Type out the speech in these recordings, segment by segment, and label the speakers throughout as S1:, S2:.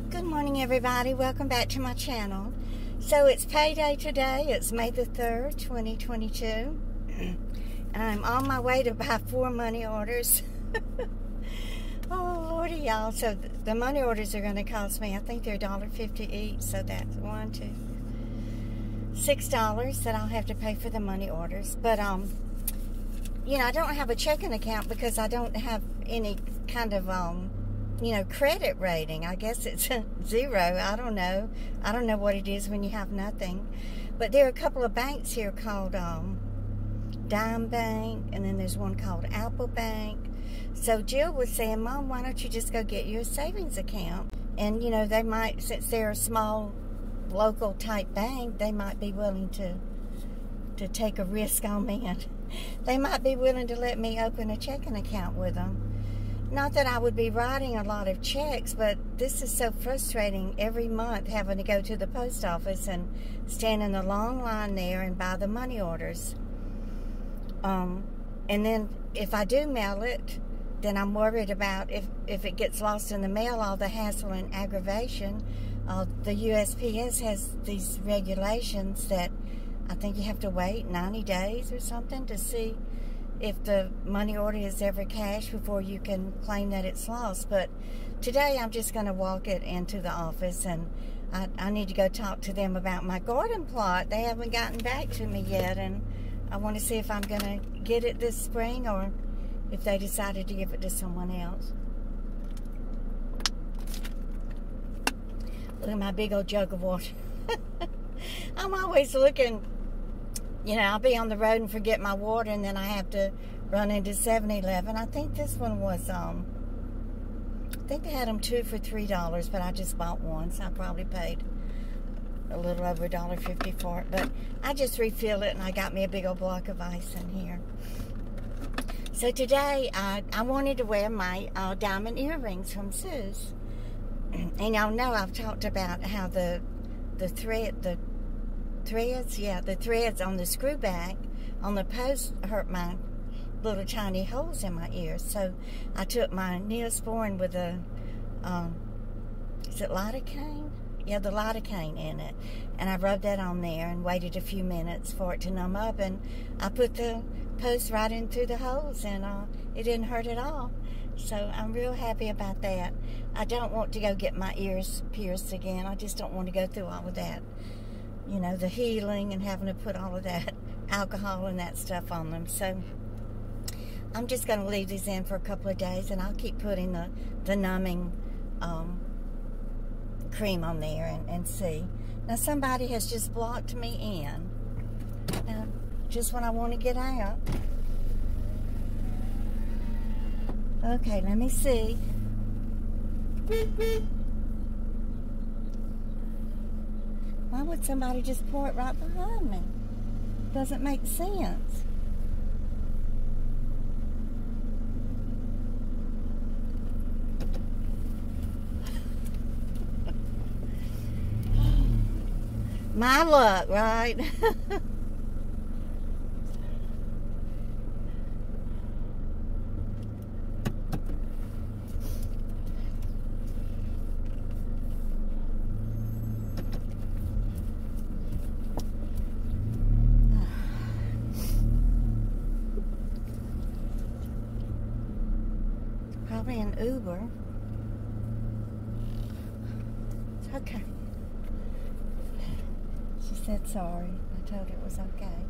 S1: Good morning, everybody. Welcome back to my channel. So it's payday today. It's May the 3rd, 2022. And I'm on my way to buy 4 money orders. Oh, Lordy, y'all. So the money orders are going to cost me, I think they're $1.50 each. So that's $6 that I'll have to pay for the money orders. But, you know, I don't have a checking account because I don't have any kind of, credit rating. I guess it's 0. I don't know. I don't know what it is when you have nothing. But there are a couple of banks here called Dime Bank, and then there's one called Apple Bank. So Jill was saying, Mom, why don't you just go get you a savings account? And, you know, they might, since they're a small local type bank, they might be willing to take a risk on me, and they might be willing to let me open a checking account with them. Not that I would be writing a lot of checks, but this is so frustrating every month having to go to the post office and stand in the long line there and buy the money orders. And then if I do mail it, then I'm worried about if it gets lost in the mail, all the hassle and aggravation. The USPS has these regulations that I think you have to wait 90 days or something to see if the money order is ever cashed before you can claim that it's lost. But today I'm just going to walk it into the office, and I need to go talk to them about my garden plot. They haven't gotten back to me yet, and I want to see if I'm going to get it this spring or if they decided to give it to someone else. Look at my big old jug of water. I'm always looking. You know, I'll be on the road and forget my water, and then I have to run into 7-Eleven. I think this one was, I think they had them 2 for $3, but I just bought one, so I probably paid a little over $1.50 for it. But I just refilled it, and I got me a big old block of ice in here. So today, I wanted to wear my diamond earrings from Sue's. And y'all know I've talked about how the threads on the screw back on the post hurt my little tiny holes in my ears. So I took my Neosporin with a, is it lidocaine? Yeah, the lidocaine in it. And I rubbed that on there and waited a few minutes for it to numb up. And I put the post right in through the holes, and it didn't hurt at all. So I'm real happy about that. I don't want to go get my ears pierced again. I just don't want to go through all of that. You know, the healing and having to put all of that alcohol and that stuff on them. So I'm just going to leave these in for a couple of days, and I'll keep putting the numbing cream on there and see. Now somebody has just blocked me in. Now, just when I want to get out. Okay, let me see. Why would somebody just pour it right behind me? Doesn't make sense. My luck, right? Probably an Uber. It's okay. She said sorry. I told her it was okay.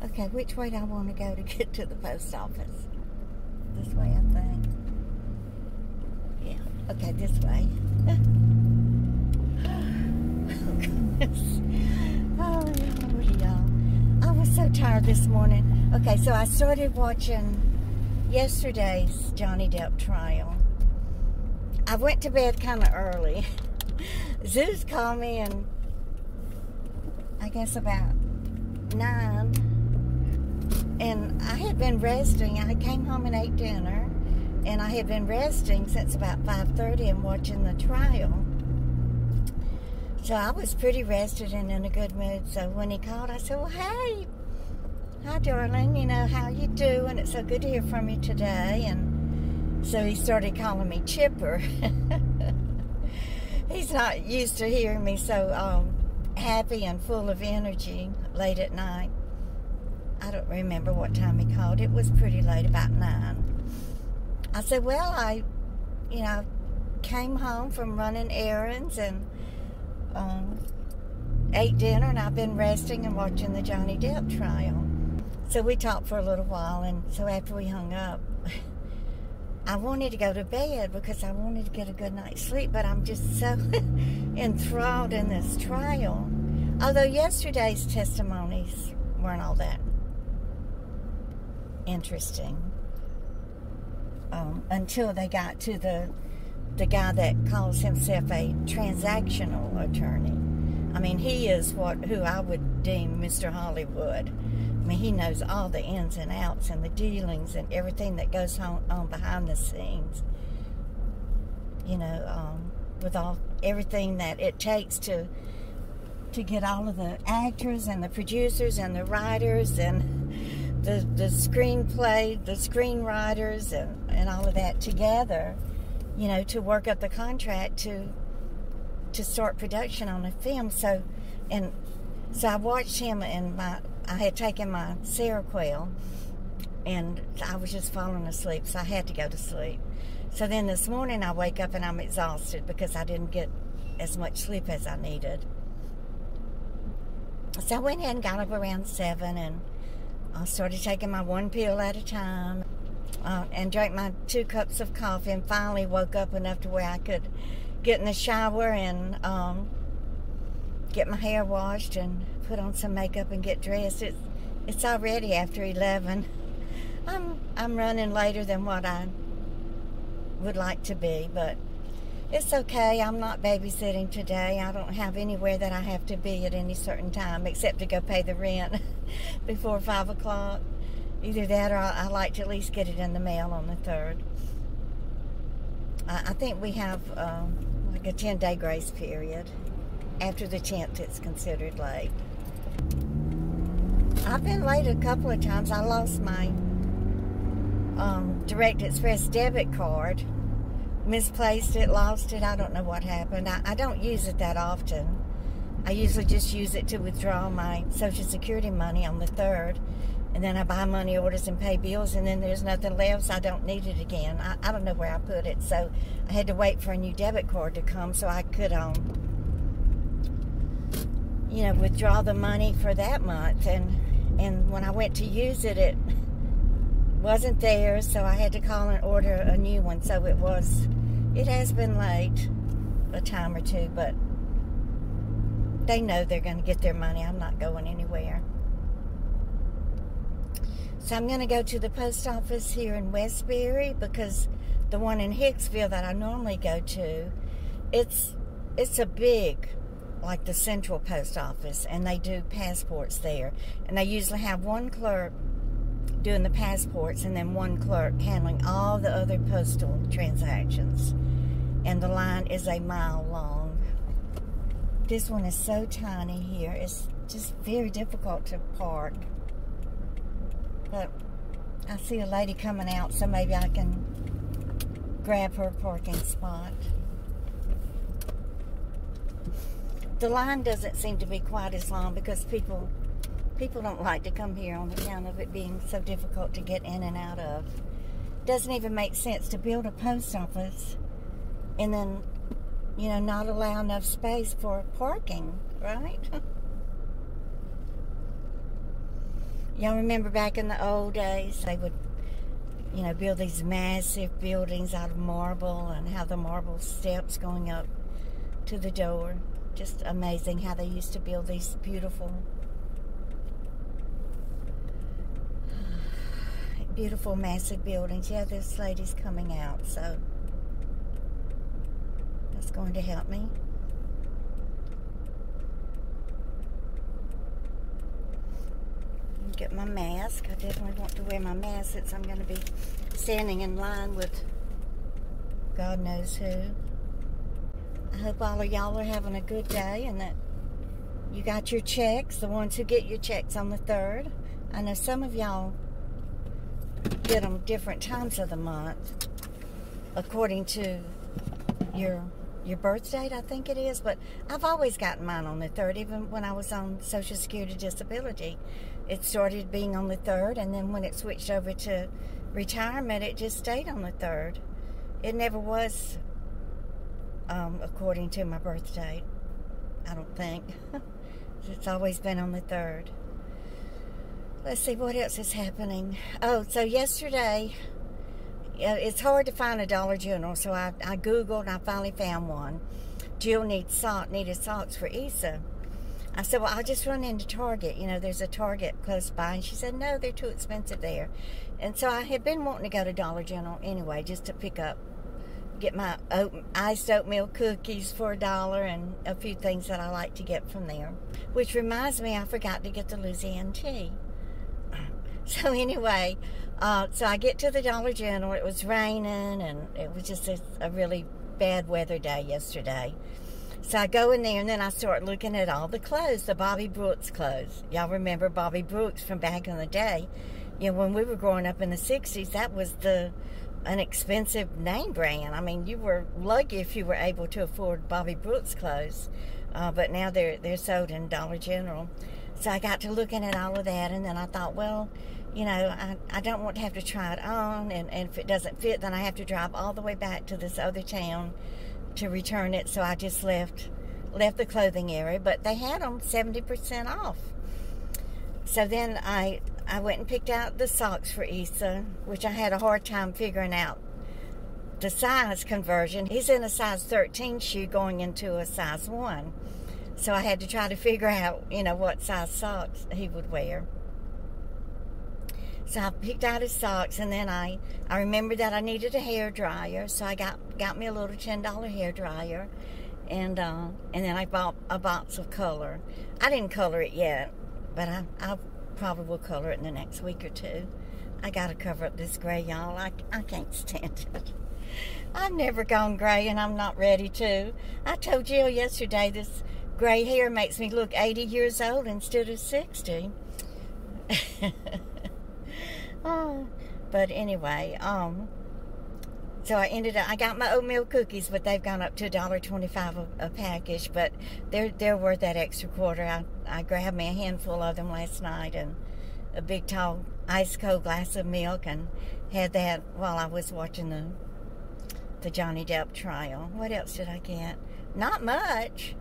S1: Okay, which way do I want to go to get to the post office? This way, I think. Yeah, okay, this way. Oh, goodness. Oh, y'all. I was so tired this morning. Okay, so I started watching yesterday's Johnny Depp trial. I went to bed kind of early. Zeus called me, and I guess about 9. And I had been resting. I came home and ate dinner, and I had been resting since about 5:30 and watching the trial. So I was pretty rested and in a good mood. So when he called, I said, well, hey, hi, darling, you know, how you doing? It's so good to hear from you today. And so he started calling me Chipper. He's not used to hearing me so happy and full of energy late at night. I don't remember what time he called. It was pretty late, about 9. I said, well, I came home from running errands and ate dinner, and I've been resting and watching the Johnny Depp trial. So we talked for a little while, and so after we hung up, I wanted to go to bed because I wanted to get a good night's sleep, but I'm just so enthralled in this trial. Although yesterday's testimonies weren't all that interesting until they got to the guy that calls himself a transactional attorney. I mean, he is who I would deem Mr. Hollywood. I mean, he knows all the ins and outs and the dealings and everything that goes on behind the scenes. With everything that it takes to get all of the actors and the producers and the writers and the screenplay, the screenwriters and all of that together, to work up the contract to start production on a film. So I watched him, and I had taken my Seroquel, and I was just falling asleep, so I had to go to sleep. So then this morning I wake up and I'm exhausted because I didn't get as much sleep as I needed. So I went ahead and got up around 7, and I started taking my one pill at a time, and drank my 2 cups of coffee, and finally woke up enough to where I could get in the shower and get my hair washed and put on some makeup and get dressed. It's already after 11. I'm running later than what I would like to be, but it's okay. I'm not babysitting today. I don't have anywhere that I have to be at any certain time except to go pay the rent before 5 o'clock. Either that or I like to at least get it in the mail on the 3rd. I think we have like a 10-day grace period. After the 10th, it's considered late. I've been late a couple of times. I lost my Direct Express debit card. Misplaced it, lost it. I don't know what happened. I don't use it that often. I usually just use it to withdraw my Social Security money on the 3rd. And then I buy money orders and pay bills, and then there's nothing left, so I don't need it again. I don't know where I put it, so I had to wait for a new debit card to come so I could, withdraw the money for that month. And when I went to use it, it wasn't there, so I had to call and order a new one. So it has been late a time or two, but they know they're going to get their money. I'm not going anywhere. So I'm going to go to the post office here in Westbury, because the one in Hicksville that I normally go to, it's a big, like the central post office, and they do passports there. And they usually have one clerk doing the passports and then one clerk handling all the other postal transactions. And the line is a mile long. This one is so tiny here. It's just very difficult to park. But I see a lady coming out, so maybe I can grab her parking spot. The line doesn't seem to be quite as long because people don't like to come here on account of it being so difficult to get in and out of. Doesn't even make sense to build a post office and then, not allow enough space for parking, right? Y'all remember back in the old days, they would, build these massive buildings out of marble and have the marble steps going up to the door. Just amazing how they used to build these beautiful, massive buildings. Yeah, this lady's coming out, so that's going to help me. Get my mask. I definitely want to wear my mask since I'm going to be standing in line with God knows who. I hope all of y'all are having a good day and that you got your checks, the ones who get your checks on the 3rd. I know some of y'all get them different times of the month according to your your birth date, I think it is. But I've always gotten mine on the 3rd, even when I was on Social Security disability. It started being on the 3rd, and then when it switched over to retirement, it just stayed on the 3rd. It never was according to my birth date, I don't think. It's always been on the 3rd. Let's see, what else is happening? Oh, so yesterday, it's hard to find a Dollar General, so I Googled and I finally found one. Jill needed socks for Issa. I said, well, I'll just run into Target. You know, there's a Target close by. And she said, no, they're too expensive there. And so I had been wanting to go to Dollar General anyway, just to get my iced oatmeal cookies for $1 and a few things that I like to get from there. Which reminds me, I forgot to get the Louisiana tea. So anyway, so I get to the Dollar General. It was raining, and it was just a really bad weather day yesterday. So I go in there, and then I start looking at all the clothes, the Bobby Brooks clothes. Y'all remember Bobby Brooks from back in the day? You know, when we were growing up in the 60s, that was an expensive name brand. I mean, you were lucky if you were able to afford Bobby Brooks clothes. But now they're sold in Dollar General. So I got to looking at all of that, and then I thought, well, you know, I don't want to have to try it on, and if it doesn't fit, then I have to drive all the way back to this other town to return it. So I just left the clothing area, but they had them 70% off. So then I went and picked out the socks for Issa, which I had a hard time figuring out the size conversion. He's in a size 13 shoe going into a size 1. So I had to try to figure out, you know, what size socks he would wear. So I picked out his socks, and then I remembered that I needed a hair dryer, so I got me a little $10 hair dryer, and then I bought a box of color. I didn't color it yet, but I probably will color it in the next week or two. I got to cover up this gray, y'all. I can't stand it. I've never gone gray, and I'm not ready to. I told Jill yesterday this gray hair makes me look 80 years old instead of 60. But anyway, so I got my oatmeal cookies, but they've gone up to $1.25 a package, but they're worth that extra quarter. I grabbed me a handful of them last night, and a big tall ice cold glass of milk, and had that while I was watching the Johnny Depp trial. What else did I get? Not much.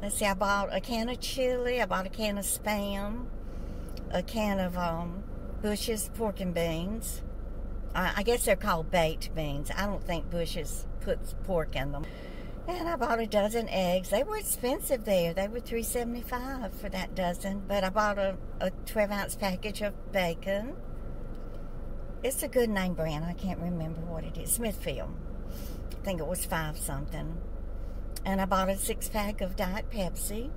S1: Let's see, I bought a can of chili, I bought a can of Spam, a can of Bush's pork and beans. I guess they're called baked beans. I don't think Bush's puts pork in them. And I bought a dozen eggs. They were expensive there. They were $3.75 for that dozen. But I bought a 12-ounce package of bacon. It's a good name brand. I can't remember what it is. Smithfield. I think it was $5 something. And I bought a 6-pack of Diet Pepsi.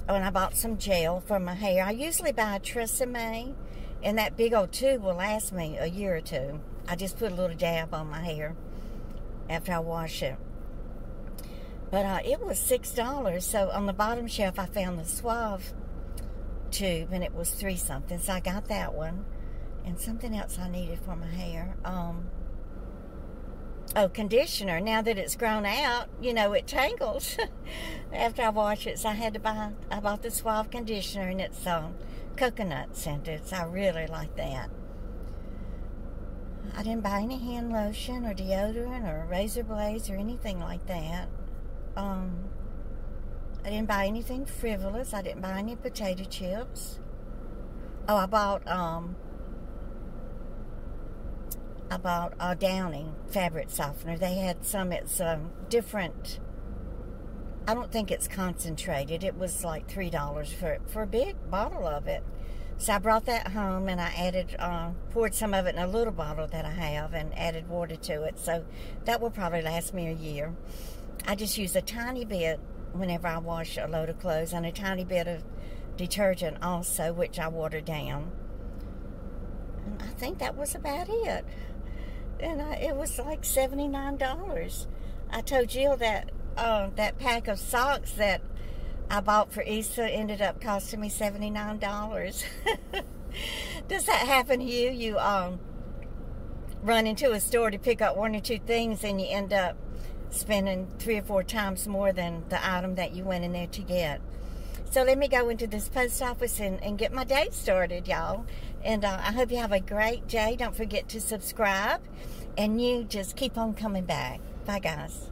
S1: Oh, and I bought some gel for my hair. I usually buy a Tresemme, and that big old tube will last me a year or two. I just put a little dab on my hair after I wash it. But it was $6. So on the bottom shelf, I found the Suave tube, and it was $3 something. So I got that one. And something else I needed for my hair. Oh, conditioner. Now that it's grown out, you know, it tangles after I wash it. So I bought the Suave conditioner, and it's coconut scented. So I really like that. I didn't buy any hand lotion or deodorant or razor blades or anything like that. I didn't buy anything frivolous. I didn't buy any potato chips. Oh, I bought a Downing fabric softener. They had some, it's different. I don't think it's concentrated. It was like $3 for a big bottle of it. So I brought that home, and I poured some of it in a little bottle that I have and added water to it. So that will probably last me a year. I just use a tiny bit whenever I wash a load of clothes, and a tiny bit of detergent also, which I water down. And I think that was about it. And it was like $79. I told Jill that that pack of socks that I bought for Issa ended up costing me $79. Does that happen to you? You run into a store to pick up 1 or 2 things and you end up spending 3 or 4 times more than the item that you went in there to get. So let me go into this post office and get my day started, y'all. And I hope you have a great day. Don't forget to subscribe. And you just keep on coming back. Bye, guys.